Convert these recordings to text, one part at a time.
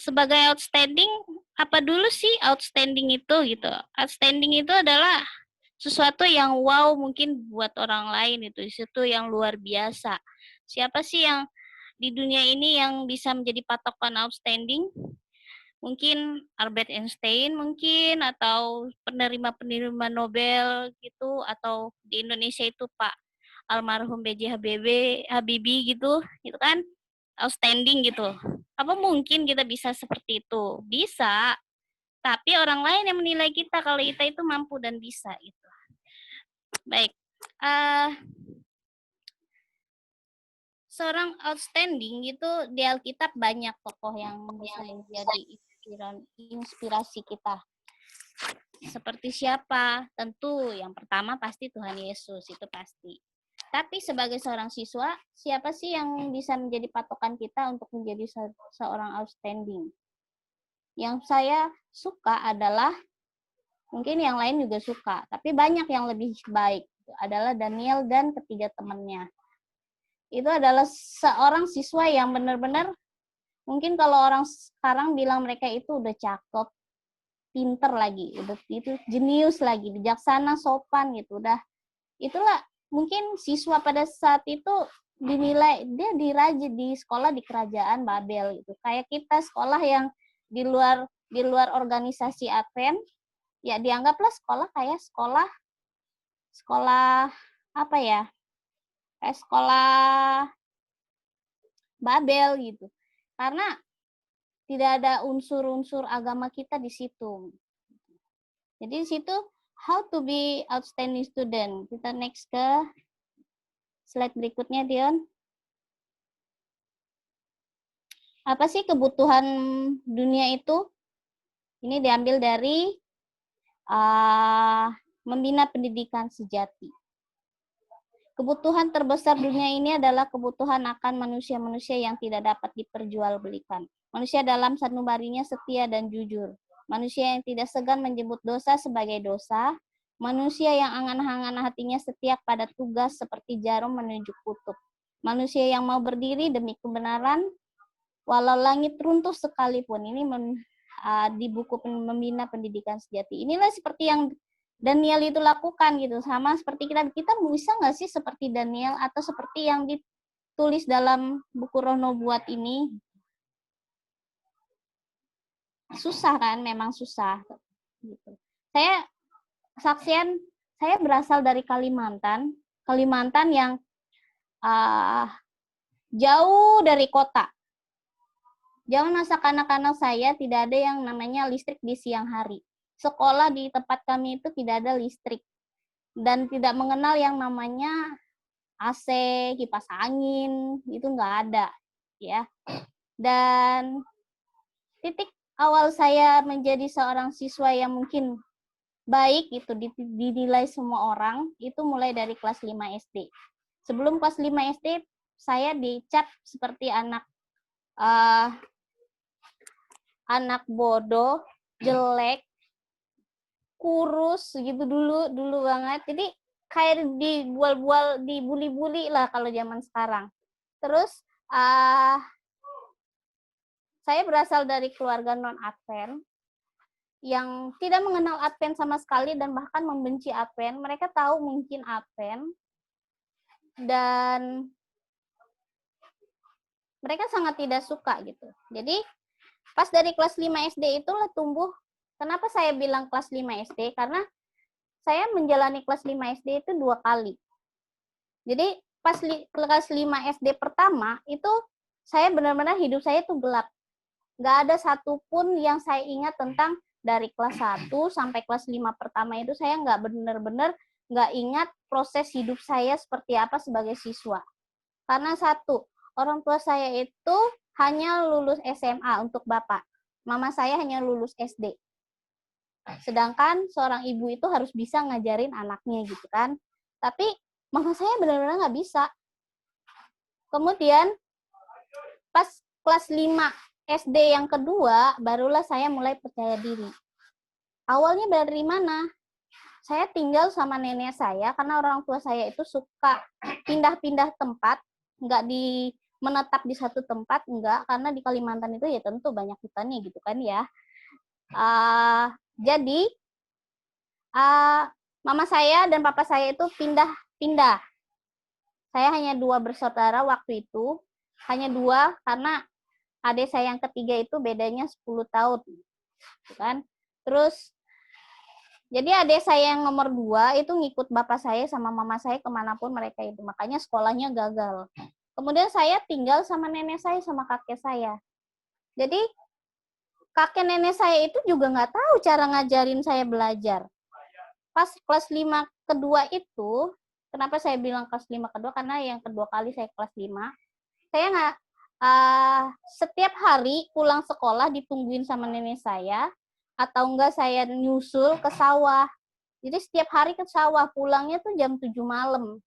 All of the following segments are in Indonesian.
sebagai outstanding, apa dulu sih outstanding itu gitu? Outstanding itu adalah sesuatu yang wow mungkin buat orang lain itu, itu yang luar biasa. Siapa sih yang di dunia ini yang bisa menjadi patokan outstanding? Mungkin Albert Einstein mungkin, atau penerima-penerima Nobel gitu, atau di Indonesia itu Pak almarhum B.J. Habibie gitu, gitu kan, outstanding gitu. Apa mungkin kita bisa seperti itu? Bisa, tapi orang lain yang menilai kita kalau kita itu mampu dan bisa gitu. Baik, seorang outstanding itu di Alkitab banyak tokoh yang bisa menjadi inspirasi kita. Seperti siapa? Tentu yang pertama pasti Tuhan Yesus, itu pasti. Tapi sebagai seorang siswa, siapa sih yang bisa menjadi patokan kita untuk menjadi seorang outstanding? Yang saya suka adalah, mungkin yang lain juga suka, tapi banyak yang lebih baik, adalah Daniel dan ketiga temannya. Itu adalah seorang siswa yang benar-benar, mungkin kalau orang sekarang bilang mereka itu udah cakep, pinter lagi, udah itu jenius lagi, bijaksana, sopan gitu, udah itulah mungkin siswa pada saat itu dinilai dia diraja di sekolah di kerajaan Babel gitu. Kayak kita sekolah yang di luar organisasi Advent, ya dianggaplah sekolah kayak sekolah apa ya? Kayak sekolah Babel gitu. Karena tidak ada unsur-unsur agama kita di situ. Jadi di situ how to be outstanding student. Kita next ke slide berikutnya, Dion. Apa sih kebutuhan dunia itu? Ini diambil dari membina pendidikan sejati. Kebutuhan terbesar dunia ini adalah kebutuhan akan manusia-manusia yang tidak dapat diperjualbelikan. Manusia dalam sanubarinya setia dan jujur. Manusia yang tidak segan menyebut dosa sebagai dosa. Manusia yang angan-angan hatinya setia pada tugas seperti jarum menuju kutub. Manusia yang mau berdiri demi kebenaran, walau langit runtuh sekalipun. Ini di buku Membina Pendidikan Sejati. Inilah seperti yang Daniel itu lakukan gitu, sama seperti kita bisa nggak sih seperti Daniel atau seperti yang ditulis dalam buku Roh Nubuat ini? Susah kan, memang susah. Gitu. Saya berasal dari Kalimantan yang jauh dari kota. Zaman masa kanak-kanak saya tidak ada yang namanya listrik di siang hari. Sekolah di tempat kami itu tidak ada listrik dan tidak mengenal yang namanya AC, kipas angin, itu nggak ada, ya. Dan titik awal saya menjadi seorang siswa yang mungkin baik itu dinilai semua orang itu mulai dari kelas 5 SD. Sebelum kelas 5 SD saya dicap seperti anak bodoh, jelek, kurus gitu dulu banget. Jadi kayak dibual-bual, dibully-bully lah kalau zaman sekarang. Terus saya berasal dari keluarga non-Advent yang tidak mengenal Advent sama sekali dan bahkan membenci Advent. Mereka tahu mungkin Advent dan mereka sangat tidak suka gitu. Jadi pas dari kelas 5 SD itulah tumbuh. Kenapa saya bilang kelas 5 SD? Karena saya menjalani kelas 5 SD itu 2 kali. Jadi pas kelas 5 SD pertama itu saya benar-benar hidup saya itu gelap. Nggak ada satupun yang saya ingat tentang dari kelas 1 sampai kelas 5 pertama itu saya nggak benar-benar nggak ingat proses hidup saya seperti apa sebagai siswa. Karena satu, orang tua saya itu hanya lulus SMA untuk bapak. Mama saya hanya lulus SD. Sedangkan seorang ibu itu harus bisa ngajarin anaknya gitu kan. Tapi mama saya benar-benar nggak bisa. Kemudian pas kelas 5 SD yang kedua, barulah saya mulai percaya diri. Awalnya dari mana? Saya tinggal sama nenek saya karena orang tua saya itu suka pindah-pindah tempat, nggak di menetap di satu tempat, enggak, karena di Kalimantan itu ya tentu banyak hutannya gitu kan ya. Jadi mama saya dan papa saya itu pindah. Saya hanya 2 bersaudara waktu itu, hanya 2 karena adik saya yang ketiga itu bedanya 10 tahun, kan. Terus, jadi adik saya yang nomor 2 itu ngikut bapak saya sama mama saya kemanapun mereka itu, makanya sekolahnya gagal. Kemudian saya tinggal sama nenek saya sama kakek saya. Jadi kakek nenek saya itu juga nggak tahu cara ngajarin saya belajar. Pas kelas 5 kedua itu, kenapa saya bilang kelas 5 kedua? Karena yang kedua kali saya kelas 5, saya nggak, setiap hari pulang sekolah ditungguin sama nenek saya, atau enggak saya nyusul ke sawah. Jadi setiap hari ke sawah, pulangnya tuh jam 7 malam.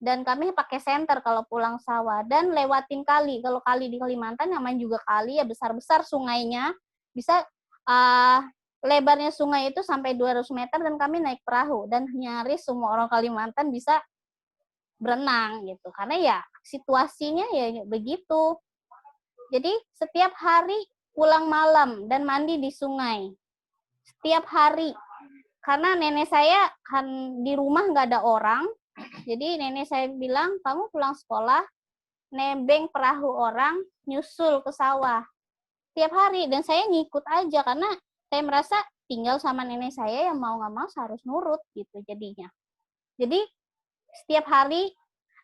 Dan kami pakai senter kalau pulang sawah. Dan lewatin kali. Kalau kali di Kalimantan, namanya juga kali, ya besar-besar sungainya. Bisa lebarnya sungai itu sampai 200 meter dan kami naik perahu. Dan nyaris semua orang Kalimantan bisa berenang gitu. Karena ya situasinya ya begitu. Jadi setiap hari pulang malam dan mandi di sungai. Setiap hari. Karena nenek saya kan di rumah nggak ada orang. Jadi nenek saya bilang, kamu pulang sekolah, nebeng perahu orang, nyusul ke sawah. Tiap hari. Dan saya ngikut aja karena saya merasa tinggal sama nenek saya yang mau nggak mau harus nurut gitu jadinya. Jadi setiap hari.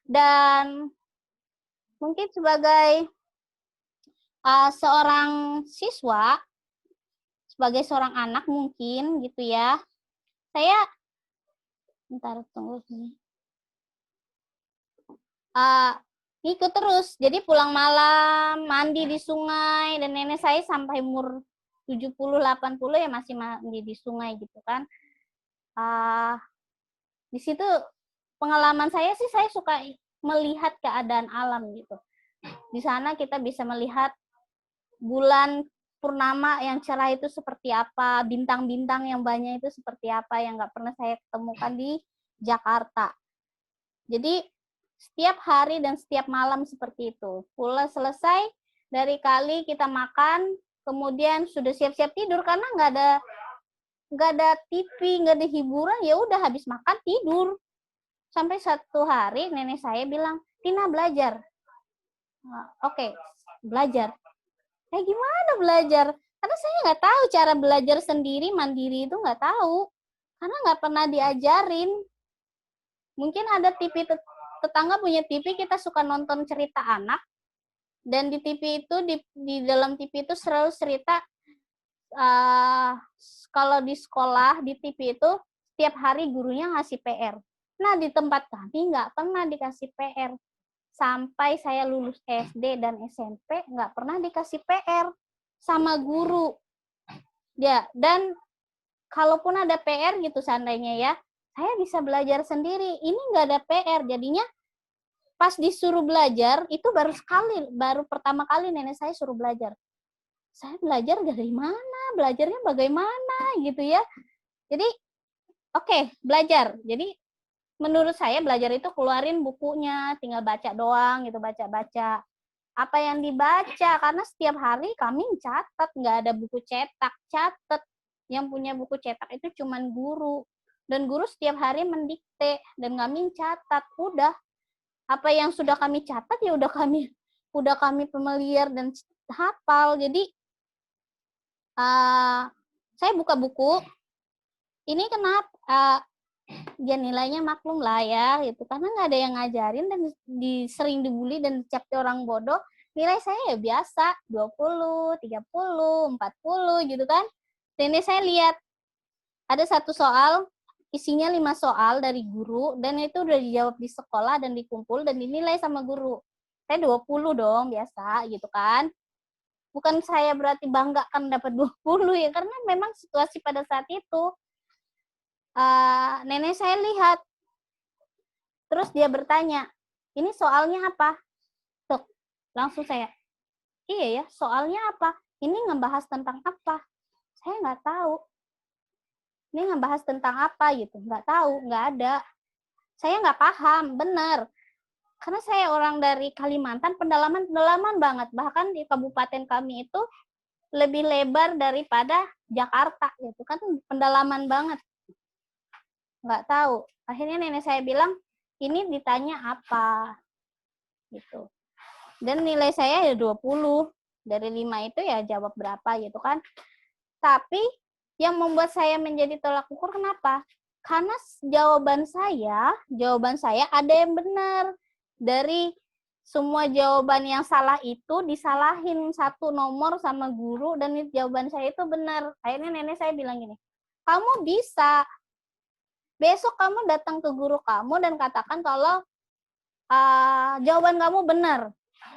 Dan mungkin sebagai seorang siswa, sebagai seorang anak mungkin gitu ya, saya bentar tunggu sini. Ngikut terus. Jadi pulang malam, mandi di sungai, dan nenek saya sampai umur 70-80 ya masih mandi di sungai gitu kan. Di situ pengalaman saya sih, saya suka melihat keadaan alam gitu. Di sana kita bisa melihat bulan purnama yang cerah itu seperti apa, bintang-bintang yang banyak itu seperti apa, yang nggak pernah saya temukan di Jakarta. Jadi setiap hari dan setiap malam seperti itu. Pulang selesai dari kali kita makan, kemudian sudah siap-siap tidur karena nggak ada TV, nggak ada hiburan, ya udah habis makan tidur. Sampai satu hari nenek saya bilang, Tina belajar. Oke, belajar. Gimana belajar? Karena saya nggak tahu cara belajar sendiri, mandiri itu nggak tahu. Karena nggak pernah diajarin. Mungkin ada TV, tetangga punya TV, kita suka nonton cerita anak. Dan di TV itu, di dalam TV itu selalu cerita, kalau di sekolah, di TV itu, setiap hari gurunya ngasih PR. Nah, di tempat kami nggak pernah dikasih PR. Sampai saya lulus SD dan SMP nggak pernah dikasih PR sama guru. Ya, dan kalaupun ada PR gitu seandainya ya, saya bisa belajar sendiri. Ini nggak ada PR, jadinya pas disuruh belajar itu baru pertama kali nenek saya suruh belajar. Saya belajar dari mana? Belajarnya bagaimana gitu ya. Jadi oke, belajar. Jadi menurut saya belajar itu keluarin bukunya, tinggal baca doang gitu, baca-baca. Apa yang dibaca, karena setiap hari kami catat, nggak ada buku cetak, catat. Yang punya buku cetak itu cuman guru. Dan guru setiap hari mendikte, dan kami catat, udah. Apa yang sudah kami catat, ya udah kami familiar dan hafal. Jadi, saya buka buku, ini kenapa, ya nilainya maklum lah ya gitu, karena nggak ada yang ngajarin dan sering dibully dan dicap orang bodoh. Nilai saya ya biasa 20, 30, 40 gitu kan. Dan ini saya lihat ada satu soal isinya 5 soal dari guru, dan itu udah dijawab di sekolah dan dikumpul dan dinilai sama guru. Saya 20 dong biasa gitu kan. Bukan saya berarti bangga kan dapat 20 ya, karena memang situasi pada saat itu. Nenek saya lihat, terus dia bertanya, ini soalnya apa? Tuh, langsung saya, iya ya, soalnya apa? Ini ngebahas tentang apa? Saya nggak tahu. Ini ngebahas tentang apa gitu? Nggak tahu, nggak ada. Saya nggak paham, benar. karena saya orang dari Kalimantan, pendalaman banget. Bahkan di kabupaten kami itu lebih lebar daripada Jakarta, gitu kan, pendalaman banget. Nggak tahu. Akhirnya nenek saya bilang, ini ditanya apa, gitu. Dan nilai saya ya 20. Dari 5 itu ya jawab berapa, gitu kan. Tapi yang membuat saya menjadi tolak ukur kenapa? Karena jawaban saya ada yang benar. Dari semua jawaban yang salah itu disalahin satu nomor sama guru dan jawaban saya itu benar. Akhirnya nenek saya bilang gini, kamu bisa. Besok kamu datang ke guru kamu dan katakan kalau jawaban kamu benar.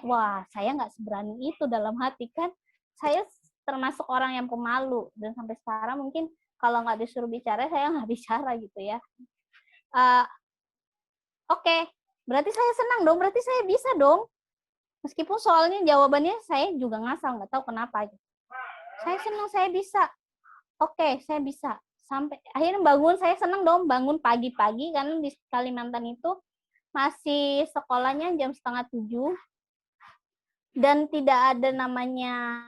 Wah, saya nggak seberani itu dalam hati kan. Saya termasuk orang yang pemalu dan sampai sekarang mungkin kalau nggak disuruh bicara saya nggak bicara gitu ya. Oke, berarti saya senang dong, berarti saya bisa dong. Meskipun soalnya jawabannya saya juga ngasal, nggak tahu kenapa. Saya senang, saya bisa. Oke, saya bisa. Sampai akhirnya bangun, saya senang dong bangun pagi-pagi karena di Kalimantan itu masih sekolahnya jam 6:30 dan tidak ada namanya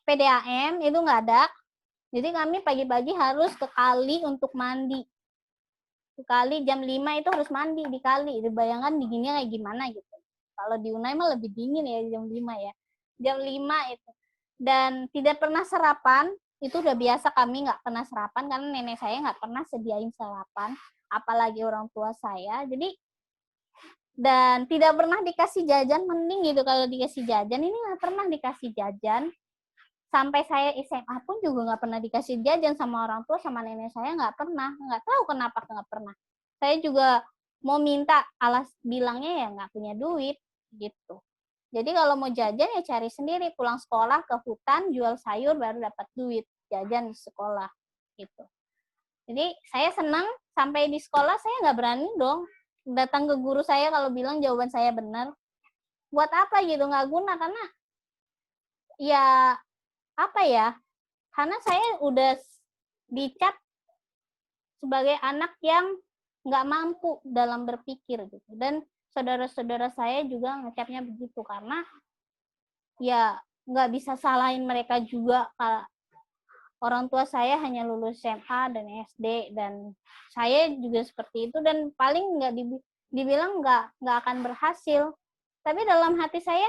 PDAM, itu nggak ada. Jadi kami pagi-pagi harus ke kali untuk mandi. Ke kali jam 5 itu harus mandi di kali. Dibayangkan dinginnya kayak gimana gitu. Kalau di Unai mah lebih dingin ya jam 5 ya. Jam 5 itu. Dan tidak pernah sarapan, itu udah biasa kami nggak pernah sarapan karena nenek saya nggak pernah sediain sarapan, apalagi orang tua saya. Jadi dan tidak pernah dikasih jajan, mending gitu kalau dikasih jajan. Ini nggak pernah dikasih jajan. Sampai saya SMA pun juga nggak pernah dikasih jajan sama orang tua, sama nenek saya nggak pernah. Nggak tahu kenapa nggak pernah. Saya juga mau minta, bilangnya ya nggak punya duit gitu. Jadi kalau mau jajan ya cari sendiri, pulang sekolah ke hutan jual sayur baru dapat duit jajan di sekolah gitu. Jadi saya senang sampai di sekolah saya nggak berani dong datang ke guru saya kalau bilang jawaban saya benar. Buat apa gitu, nggak guna karena ya apa ya? Karena saya udah dicap sebagai anak yang nggak mampu dalam berpikir gitu. Dan saudara-saudara saya juga ngecapnya begitu karena ya nggak bisa salahin mereka juga. Orang tua saya hanya lulus SMA dan SD dan saya juga seperti itu dan paling nggak dibilang nggak akan berhasil. Tapi dalam hati saya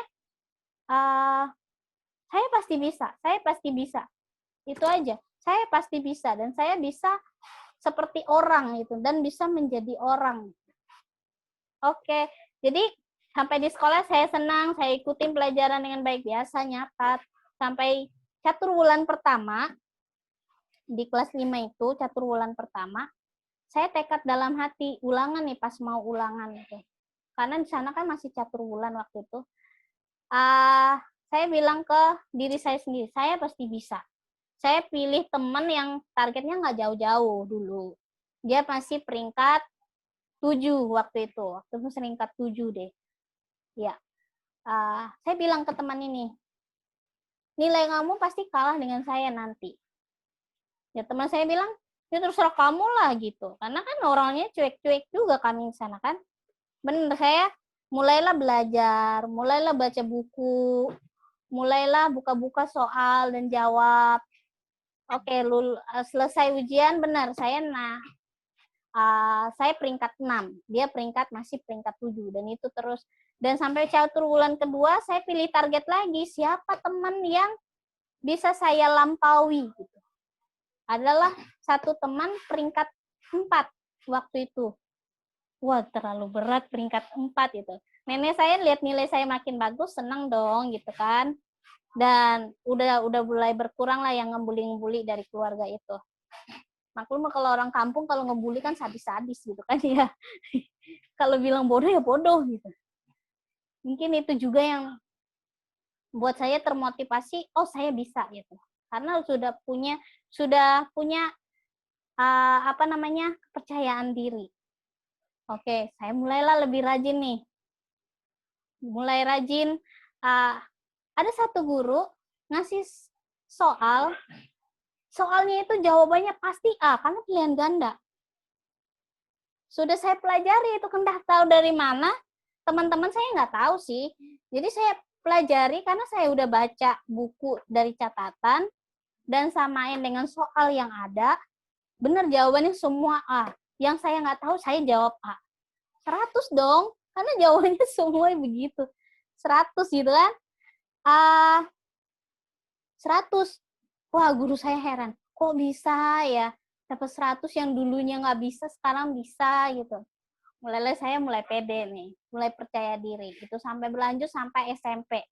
pasti bisa, saya pasti bisa. Itu aja. Saya pasti bisa dan saya bisa seperti orang gitu dan bisa menjadi orang. Oke, jadi sampai di sekolah saya senang, saya ikutin pelajaran dengan baik, biasa nyatat. Sampai catur bulan pertama, di kelas 5 itu, catur bulan pertama, saya tekad dalam hati, ulangan nih pas mau ulangan. Gitu. Karena di sana kan masih catur bulan waktu itu. Saya bilang ke diri saya sendiri, saya pasti bisa. Saya pilih teman yang targetnya nggak jauh-jauh dulu. Dia masih peringkat 7 waktu itu. Waktu itu peringkat 7 deh. Ya. Saya bilang ke teman ini, nilai kamu pasti kalah dengan saya nanti. Ya teman saya bilang, ya terserah kamu lah gitu. Karena kan orangnya cuek-cuek juga kami di sana kan. Bener, saya mulailah belajar, mulailah baca buku, mulailah buka-buka soal dan jawab. Oke, selesai ujian benar saya saya peringkat 6, dia masih peringkat 7 dan itu terus dan sampai catur bulan kedua saya pilih target lagi siapa teman yang bisa saya lampaui gitu. Adalah satu teman peringkat 4 waktu itu. Wah, terlalu berat peringkat 4 itu. Nenek saya lihat nilai saya makin bagus, senang dong gitu kan. Dan udah mulai berkurang lah yang ngebully dari keluarga itu. Maklum kalau orang kampung kalau ngebully kan sadis-sadis gitu kan ya. Kalau bilang bodoh ya bodoh gitu. Mungkin itu juga yang buat saya termotivasi, oh saya bisa gitu. Karena sudah punya kepercayaan diri. Oke, saya mulailah lebih rajin nih. Mulai rajin. Ada satu guru ngasih soalnya itu jawabannya pasti A, karena pilihan ganda. sudah saya pelajari itu, entah tahu dari mana. Teman-teman saya nggak tahu sih. Jadi saya pelajari karena saya udah baca buku dari catatan dan samain dengan soal yang ada. Benar jawabannya semua A. Yang saya nggak tahu saya jawab A. 100 dong, karena jawabannya semua begitu. 100 gitu kan. 100. Wah, guru saya heran. Kok bisa ya? Dapat 100 yang dulunya nggak bisa, sekarang bisa gitu. Mulai saya mulai pede nih, mulai percaya diri. Itu sampai berlanjut sampai SMP.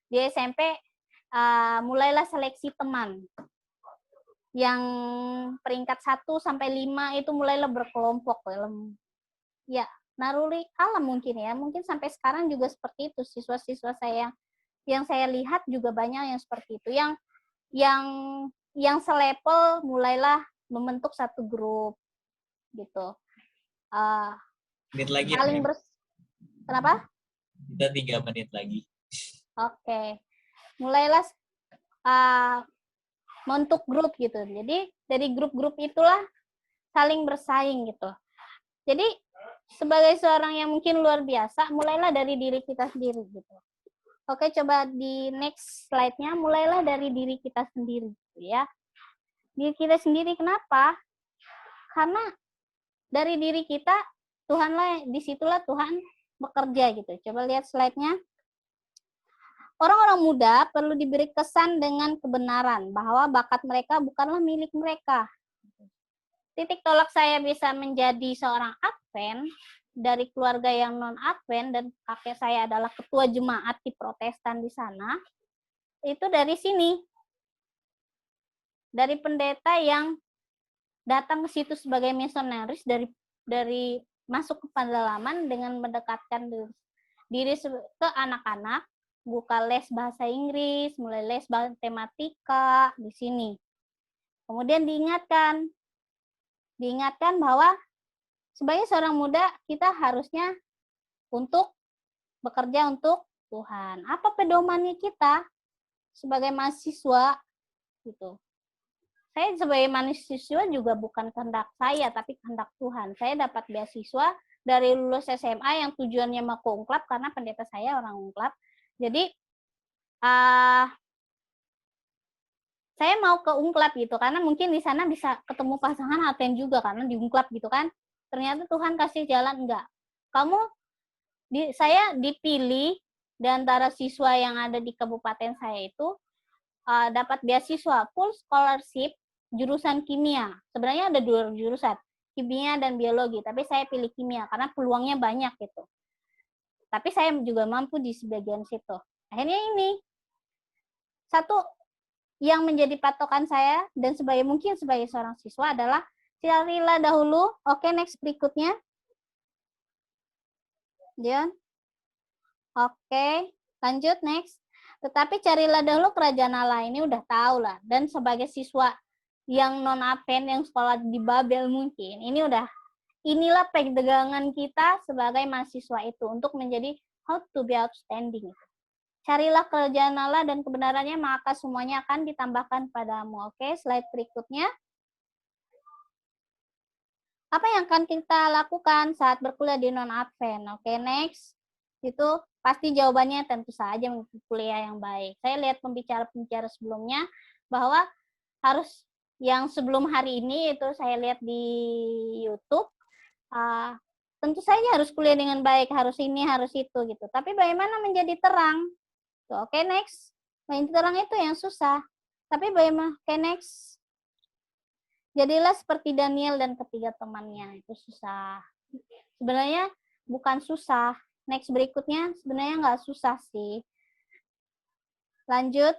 Di SMP mulailah seleksi teman. Yang peringkat 1 sampai 5 itu mulailah berkelompok. Ya, naruri alam mungkin ya. Mungkin sampai sekarang juga seperti itu. Siswa-siswa saya yang saya lihat juga banyak yang seperti itu. Yang selevel mulailah membentuk satu grup gitu. Menit lagi. Saling Kenapa? Kita 3 menit lagi. Oke. Mulailah membentuk grup gitu. Jadi dari grup-grup itulah saling bersaing gitu. Jadi sebagai seorang yang mungkin luar biasa, mulailah dari diri kita sendiri gitu. Oke, coba di next slide-nya, mulailah dari diri kita sendiri gitu ya. Diri kita sendiri kenapa? Karena dari diri kita, Tuhanlah, disitulah Tuhan bekerja gitu. Coba lihat slide-nya. Orang-orang muda perlu diberi kesan dengan kebenaran bahwa bakat mereka bukanlah milik mereka. Titik tolak saya bisa menjadi seorang Advent dari keluarga yang non-Advent dan kakek saya adalah ketua jemaat di Protestan di sana, itu dari sini. Dari pendeta yang datang ke situ sebagai misionaris dari masuk ke pedalaman dengan mendekatkan diri ke anak-anak, buka les bahasa Inggris, mulai les matematika di sini. Kemudian diingatkan bahwa sebagai seorang muda kita harusnya untuk bekerja untuk Tuhan. Apa pedomannya kita sebagai mahasiswa gitu? Saya sebagai mahasiswa juga bukan kehendak saya, tapi kehendak Tuhan. Saya dapat beasiswa dari lulus SMA yang tujuannya mau ke Ungklab karena pendeta saya orang Ungklab. Jadi saya mau ke Ungklab gitu karena mungkin di sana bisa ketemu pasangan Advent juga karena di Ungklab gitu kan. Ternyata Tuhan kasih jalan enggak. Saya dipilih di antara siswa yang ada di kabupaten saya itu dapat beasiswa full scholarship jurusan kimia. Sebenarnya ada 2 jurusan, kimia dan biologi, tapi saya pilih kimia karena peluangnya banyak gitu. Tapi saya juga mampu di sebagian situ. Akhirnya ini satu yang menjadi patokan saya dan mungkin sebagai seorang siswa adalah carilah dahulu. Oke, next berikutnya. John. Oke, lanjut next. Tetapi carilah dahulu kerajaan Allah, ini udah tahu lah. Dan sebagai siswa yang non-Advent yang sekolah di Babel mungkin, inilah pegangan kita sebagai mahasiswa itu untuk menjadi how to be outstanding. Carilah kerajaan Allah dan kebenarannya, maka semuanya akan ditambahkan padamu. Oke, slide berikutnya. Apa yang akan kita lakukan saat berkuliah di non-Advent? Oke, next. Itu pasti jawabannya tentu saja mengikuti kuliah yang baik. Saya lihat pembicara-pembicara sebelumnya bahwa harus yang sebelum hari ini itu saya lihat di YouTube, tentu saja harus kuliah dengan baik, harus ini, harus itu gitu. Tapi bagaimana menjadi terang? Oke, next. Menjadi terang itu yang susah. Tapi bagaimana? Oke, next. Jadilah seperti Daniel dan ketiga temannya. Itu susah. Sebenarnya bukan susah. Next berikutnya sebenarnya nggak susah sih. Lanjut.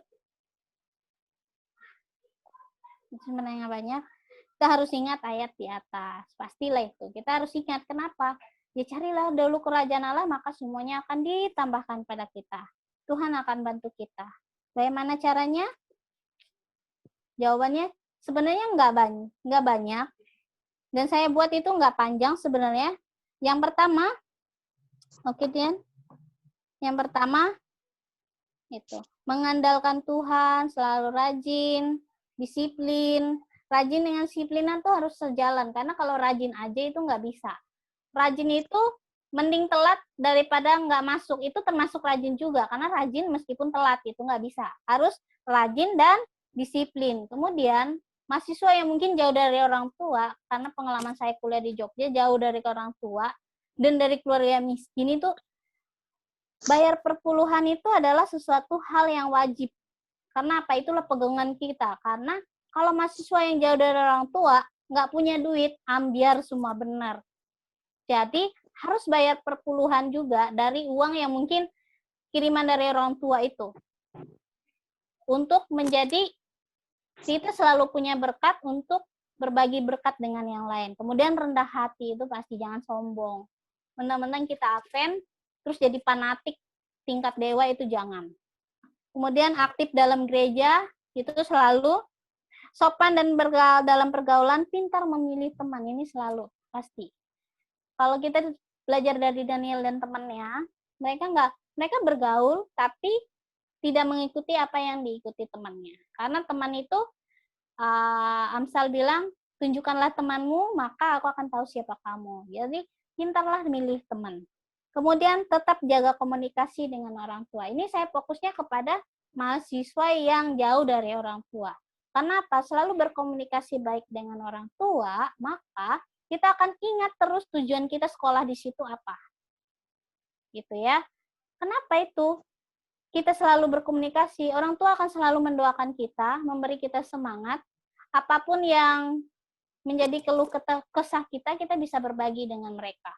Sebenarnya banyak. Kita harus ingat ayat di atas. Pastilah itu. Kita harus ingat kenapa. Ya carilah dulu kerajaan Allah, maka semuanya akan ditambahkan pada kita. Tuhan akan bantu kita. Bagaimana caranya? Jawabannya sebenarnya nggak banyak. Dan saya buat itu nggak panjang sebenarnya. Yang pertama, oke, Dian. Yang pertama, itu mengandalkan Tuhan, selalu rajin, disiplin, rajin dengan disiplinan tuh harus sejalan, karena kalau rajin aja itu nggak bisa. Rajin itu mending telat daripada nggak masuk, itu termasuk rajin juga, karena rajin meskipun telat itu nggak bisa. Harus rajin dan disiplin. Kemudian mahasiswa yang mungkin jauh dari orang tua, karena pengalaman saya kuliah di Jogja jauh dari orang tua dan dari keluarga miskin, itu bayar perpuluhan itu adalah sesuatu hal yang wajib. Karena apa? Itulah pegangan kita. Karena kalau mahasiswa yang jauh dari orang tua, nggak punya duit, ambiar semua benar. Jadi harus bayar perpuluhan juga dari uang yang mungkin kiriman dari orang tua itu. Untuk menjadi kita selalu punya berkat untuk berbagi berkat dengan yang lain. Kemudian rendah hati, itu pasti jangan sombong. Mentang-mentang kita absen, terus jadi fanatik tingkat dewa, itu jangan. Kemudian aktif dalam gereja, itu selalu sopan dan dalam pergaulan, pintar memilih teman, ini selalu pasti. Kalau kita belajar dari Daniel dan temannya, mereka bergaul tapi tidak mengikuti apa yang diikuti temannya. Karena teman itu, Amsal bilang, tunjukkanlah temanmu, maka aku akan tahu siapa kamu. Jadi pintarlah memilih teman. Kemudian tetap jaga komunikasi dengan orang tua. Ini saya fokusnya kepada mahasiswa yang jauh dari orang tua. Kenapa? Selalu berkomunikasi baik dengan orang tua, maka kita akan ingat terus tujuan kita sekolah di situ apa. Gitu ya. Kenapa itu? Kita selalu berkomunikasi, orang tua akan selalu mendoakan kita, memberi kita semangat. Apapun yang menjadi keluh kesah kita, kita bisa berbagi dengan mereka.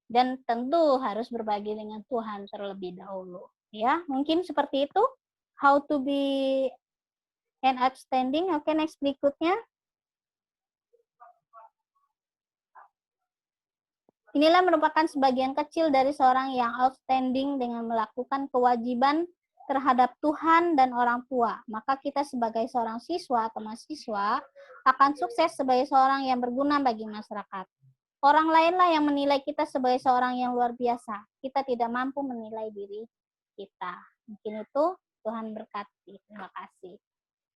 Dan tentu harus berbagi dengan Tuhan terlebih dahulu. Ya, mungkin seperti itu. How to be an outstanding. Oke, next berikutnya. Inilah merupakan sebagian kecil dari seorang yang outstanding dengan melakukan kewajiban terhadap Tuhan dan orang tua. Maka kita sebagai seorang siswa atau mahasiswa akan sukses sebagai seorang yang berguna bagi masyarakat. Orang lainlah yang menilai kita sebagai seorang yang luar biasa. Kita tidak mampu menilai diri kita. Mungkin itu, Tuhan berkati. Terima kasih.